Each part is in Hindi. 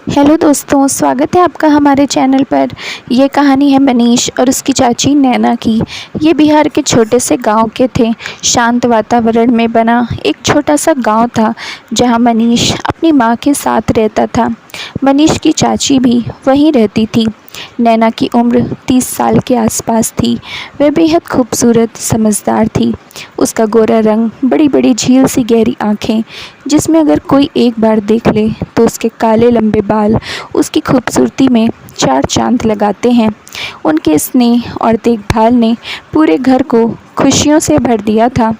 हेलो दोस्तों, स्वागत है आपका हमारे चैनल पर। ये कहानी है मनीष और उसकी चाची नैना की। ये बिहार के छोटे से गांव के थे। शांत वातावरण में बना एक छोटा सा गांव था जहां मनीष अपनी माँ के साथ रहता था। मनीष की चाची भी वहीं रहती थी। नैना की उम्र 30 साल के आसपास थी। वह बेहद खूबसूरत समझदार थी। उसका गोरा रंग, बड़ी बड़ी झील सी गहरी आँखें जिसमें अगर कोई एक बार देख ले तो उसके काले लंबे बाल उसकी खूबसूरती में चार चांद लगाते हैं। उनके स्नेह और देखभाल ने पूरे घर को खुशियों से भर दिया था।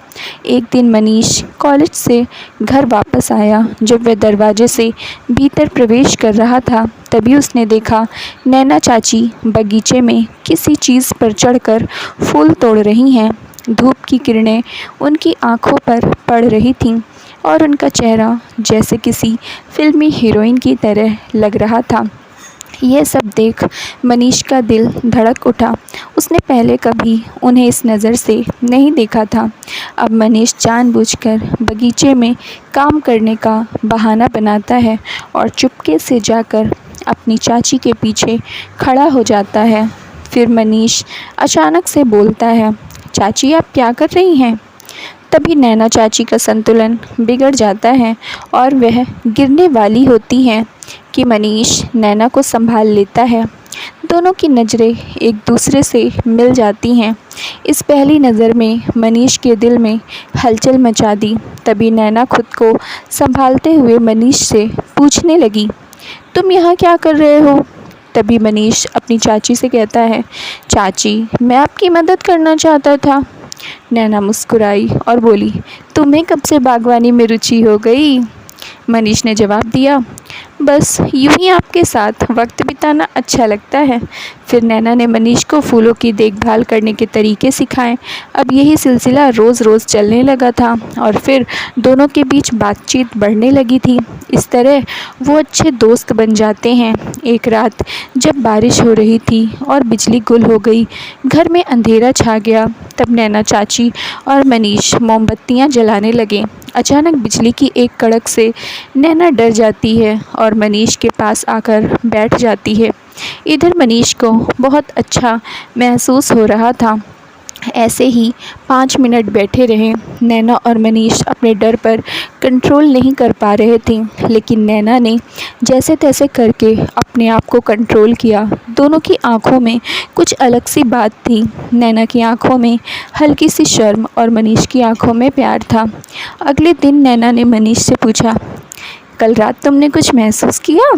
एक दिन मनीष कॉलेज से घर वापस आया। जब वह दरवाजे से भीतर प्रवेश कर रहा था तभी उसने देखा नैना चाची बगीचे में किसी चीज़ पर चढ़कर फूल तोड़ रही हैं। धूप की किरणें उनकी आंखों पर पड़ रही थीं और उनका चेहरा जैसे किसी फिल्मी हीरोइन की तरह लग रहा था। यह सब देख मनीष का दिल धड़क उठा। उसने पहले कभी उन्हें इस नज़र से नहीं देखा था। अब मनीष जानबूझकर बगीचे में काम करने का बहाना बनाता है और चुपके से जाकर अपनी चाची के पीछे खड़ा हो जाता है। फिर मनीष अचानक से बोलता है, चाची आप क्या कर रही हैं? तभी नैना चाची का संतुलन बिगड़ जाता है और वह गिरने वाली होती हैं कि मनीष नैना को संभाल लेता है। दोनों की नज़रें एक दूसरे से मिल जाती हैं। इस पहली नज़र में मनीष के दिल में हलचल मचा दी। तभी नैना खुद को संभालते हुए मनीष से पूछने लगी, तुम यहाँ क्या कर रहे हो? तभी मनीष अपनी चाची से कहता है, चाची मैं आपकी मदद करना चाहता था। नैना मुस्कुराई और बोली, तुम्हें कब से बागवानी में रुचि हो गई? मनीष ने जवाब दिया, बस यूं ही आपके साथ वक्त बिताना अच्छा लगता है। फिर नैना ने मनीष को फूलों की देखभाल करने के तरीके सिखाए। अब यही सिलसिला रोज़ रोज़ चलने लगा था और फिर दोनों के बीच बातचीत बढ़ने लगी थी। इस तरह वो अच्छे दोस्त बन जाते हैं। एक रात जब बारिश हो रही थी और बिजली गुल हो गई, घर में अंधेरा छा गया। तब नैना चाची और मनीष मोमबत्तियां जलाने लगे। अचानक बिजली की एक कड़क से नैना डर जाती है और मनीष के पास आकर बैठ जाती है। इधर मनीष को बहुत अच्छा महसूस हो रहा था। ऐसे ही 5 मिनट बैठे रहे। नैना और मनीष अपने डर पर कंट्रोल नहीं कर पा रहे थे, लेकिन नैना ने जैसे तैसे करके अपने आप को कंट्रोल किया। दोनों की आंखों में कुछ अलग सी बात थी। नैना की आंखों में हल्की सी शर्म और मनीष की आंखों में प्यार था। अगले दिन नैना ने मनीष से पूछा, कल रात तुमने कुछ महसूस किया?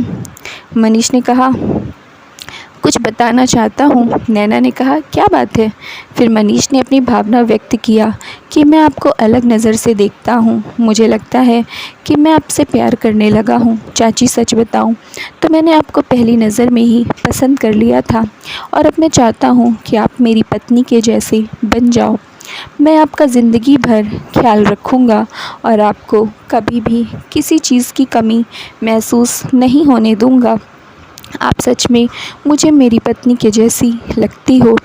मनीष ने कहा, कुछ बताना चाहता हूँ। नैना ने कहा, क्या बात है? फिर मनीष ने अपनी भावना व्यक्त किया कि मैं आपको अलग नज़र से देखता हूँ। मुझे लगता है कि मैं आपसे प्यार करने लगा हूँ। चाची सच बताऊँ तो मैंने आपको पहली नज़र में ही पसंद कर लिया था और अब मैं चाहता हूँ कि आप मेरी पत्नी के जैसे बन जाओ। मैं आपका ज़िंदगी भर ख्याल रखूँगा और आपको कभी भी किसी चीज़ की कमी महसूस नहीं होने दूँगा। आप सच में मुझे मेरी पत्नी के जैसी लगती हो।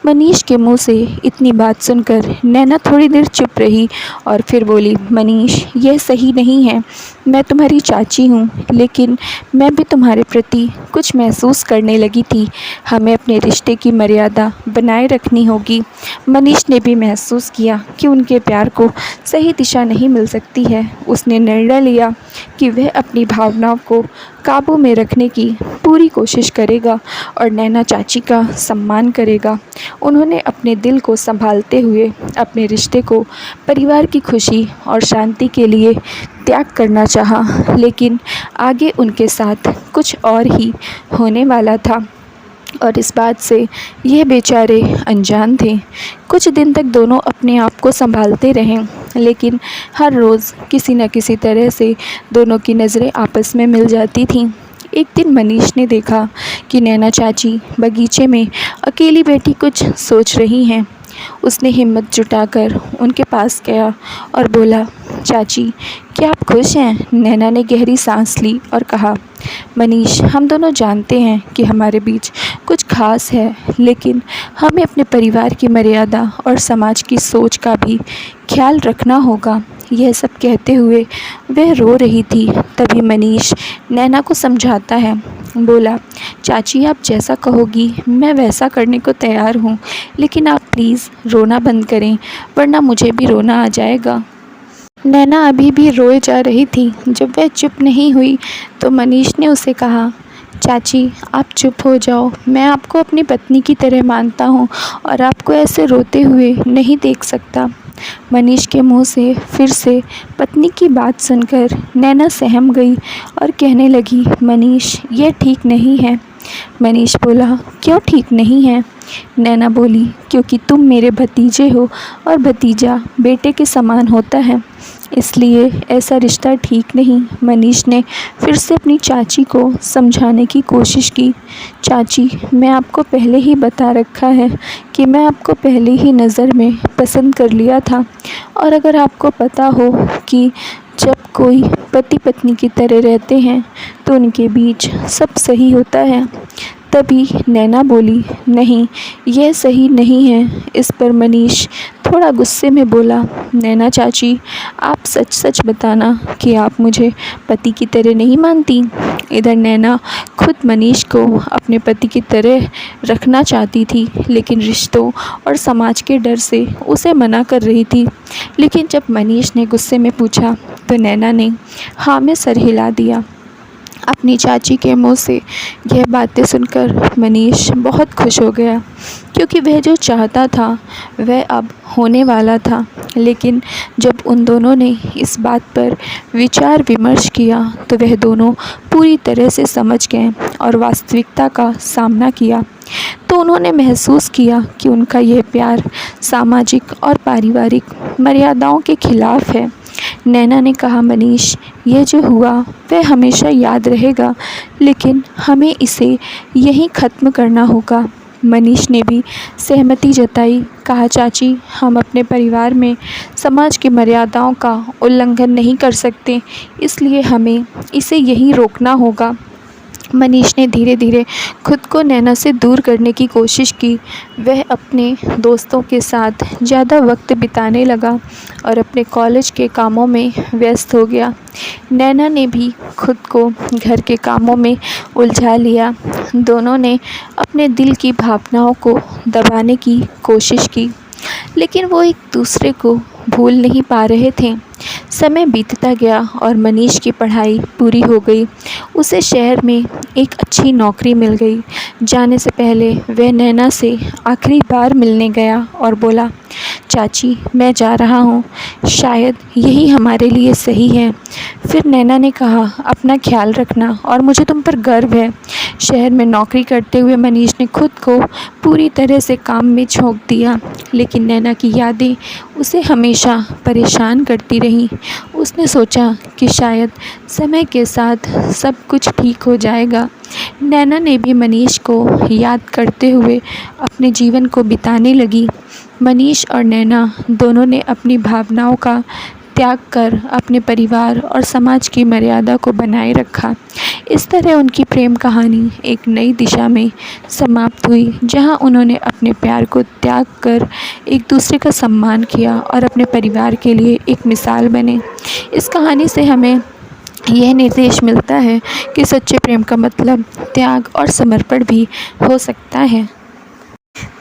मनीष के मुंह से इतनी बात सुनकर नैना थोड़ी देर चुप रही और फिर बोली, मनीष यह सही नहीं है। मैं तुम्हारी चाची हूँ, लेकिन मैं भी तुम्हारे प्रति कुछ महसूस करने लगी थी। हमें अपने रिश्ते की मर्यादा बनाए रखनी होगी। मनीष ने भी महसूस किया कि उनके प्यार को सही दिशा नहीं मिल सकती है। उसने निर्णय लिया कि वह अपनी भावनाओं को काबू में रखने की पूरी कोशिश करेगा और नैना चाची का सम्मान करेगा। उन्होंने अपने दिल को संभालते हुए अपने रिश्ते को परिवार की खुशी और शांति के लिए त्याग करना चाहा, लेकिन आगे उनके साथ कुछ और ही होने वाला था और इस बात से ये बेचारे अनजान थे। कुछ दिन तक दोनों अपने आप को संभालते रहे, लेकिन हर रोज़ किसी न किसी तरह से दोनों की नज़रें आपस में मिल जाती थीं। एक दिन मनीष ने देखा कि नैना चाची बगीचे में अकेली बैठी कुछ सोच रही हैं। उसने हिम्मत जुटाकर उनके पास गया और बोला, चाची क्या आप खुश हैं? नैना ने गहरी सांस ली और कहा, मनीष हम दोनों जानते हैं कि हमारे बीच कुछ खास है, लेकिन हमें अपने परिवार की मर्यादा और समाज की सोच का भी ख्याल रखना होगा। यह सब कहते हुए वह रो रही थी। तभी मनीष नैना को समझाता है। बोला, चाची आप जैसा कहोगी मैं वैसा करने को तैयार हूँ, लेकिन आप प्लीज़ रोना बंद करें, वरना मुझे भी रोना आ जाएगा। नैना अभी भी रोए जा रही थी। जब वह चुप नहीं हुई तो मनीष ने उसे कहा, चाची आप चुप हो जाओ, मैं आपको अपनी पत्नी की तरह मानता हूँ और आपको ऐसे रोते हुए नहीं देख सकता। मनीष के मुंह से फिर से पत्नी की बात सुनकर नैना सहम गई और कहने लगी, मनीष ये ठीक नहीं है। मनीष बोला, क्यों ठीक नहीं है? नैना बोली, क्योंकि तुम मेरे भतीजे हो और भतीजा बेटे के समान होता है, इसलिए ऐसा रिश्ता ठीक नहीं। मनीष ने फिर से अपनी चाची को समझाने की कोशिश की। चाची मैं आपको पहले ही बता रखा है कि मैं आपको पहले ही नज़र में पसंद कर लिया था, और अगर आपको पता हो कि जब कोई पति पत्नी की तरह रहते हैं तो उनके बीच सब सही होता है। तभी नैना बोली, नहीं यह सही नहीं है। इस पर मनीष थोड़ा गुस्से में बोला, नैना चाची आप सच सच बताना कि आप मुझे पति की तरह नहीं मानती। इधर नैना खुद मनीष को अपने पति की तरह रखना चाहती थी, लेकिन रिश्तों और समाज के डर से उसे मना कर रही थी। लेकिन जब मनीष ने गुस्से में पूछा तो नैना ने हाँ में सर हिला दिया। अपनी चाची के मुंह से यह बातें सुनकर मनीष बहुत खुश हो गया, क्योंकि वह जो चाहता था वह अब होने वाला था। लेकिन जब उन दोनों ने इस बात पर विचार विमर्श किया तो वह दोनों पूरी तरह से समझ गए और वास्तविकता का सामना किया। तो उन्होंने महसूस किया कि उनका यह प्यार सामाजिक और पारिवारिक मर्यादाओं के खिलाफ है। नैना ने कहा, मनीष ये जो हुआ वह हमेशा याद रहेगा, लेकिन हमें इसे यहीं ख़त्म करना होगा। मनीष ने भी सहमति जताई। कहा, चाची हम अपने परिवार में समाज की मर्यादाओं का उल्लंघन नहीं कर सकते, इसलिए हमें इसे यहीं रोकना होगा। मनीष ने धीरे धीरे खुद को नैना से दूर करने की कोशिश की। वह अपने दोस्तों के साथ ज़्यादा वक्त बिताने लगा और अपने कॉलेज के कामों में व्यस्त हो गया। नैना ने भी खुद को घर के कामों में उलझा लिया। दोनों ने अपने दिल की भावनाओं को दबाने की कोशिश की, लेकिन वो एक दूसरे को भूल नहीं पा रहे थे। समय बीतता गया और मनीष की पढ़ाई पूरी हो गई। उसे शहर में एक अच्छी नौकरी मिल गई। जाने से पहले वह नैना से आखिरी बार मिलने गया और बोला, चाची मैं जा रहा हूँ, शायद यही हमारे लिए सही है। फिर नैना ने कहा, अपना ख्याल रखना और मुझे तुम पर गर्व है। शहर में नौकरी करते हुए मनीष ने खुद को पूरी तरह से काम में झोंक दिया, लेकिन नैना की यादें उसे हमेशा परेशान करती रहीं। उसने सोचा कि शायद समय के साथ सब कुछ ठीक हो जाएगा। नैना ने भी मनीष को याद करते हुए अपने जीवन को बिताने लगी। मनीष और नैना दोनों ने अपनी भावनाओं का त्याग कर अपने परिवार और समाज की मर्यादा को बनाए रखा। इस तरह उनकी प्रेम कहानी एक नई दिशा में समाप्त हुई, जहां उन्होंने अपने प्यार को त्याग कर एक दूसरे का सम्मान किया और अपने परिवार के लिए एक मिसाल बने। इस कहानी से हमें यह निर्देश मिलता है कि सच्चे प्रेम का मतलब त्याग और समर्पण भी हो सकता है।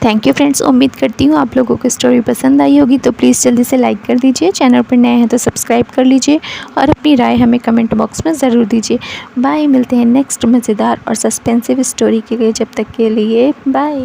थैंक यू फ्रेंड्स, उम्मीद करती हूँ आप लोगों को स्टोरी पसंद आई होगी, तो प्लीज़ जल्दी से लाइक कर दीजिए। चैनल पर नए हैं तो सब्सक्राइब कर लीजिए और अपनी राय हमें कमेंट बॉक्स में ज़रूर दीजिए। बाय, मिलते हैं नेक्स्ट मज़ेदार और सस्पेंसिव स्टोरी के लिए। जब तक के लिए बाय।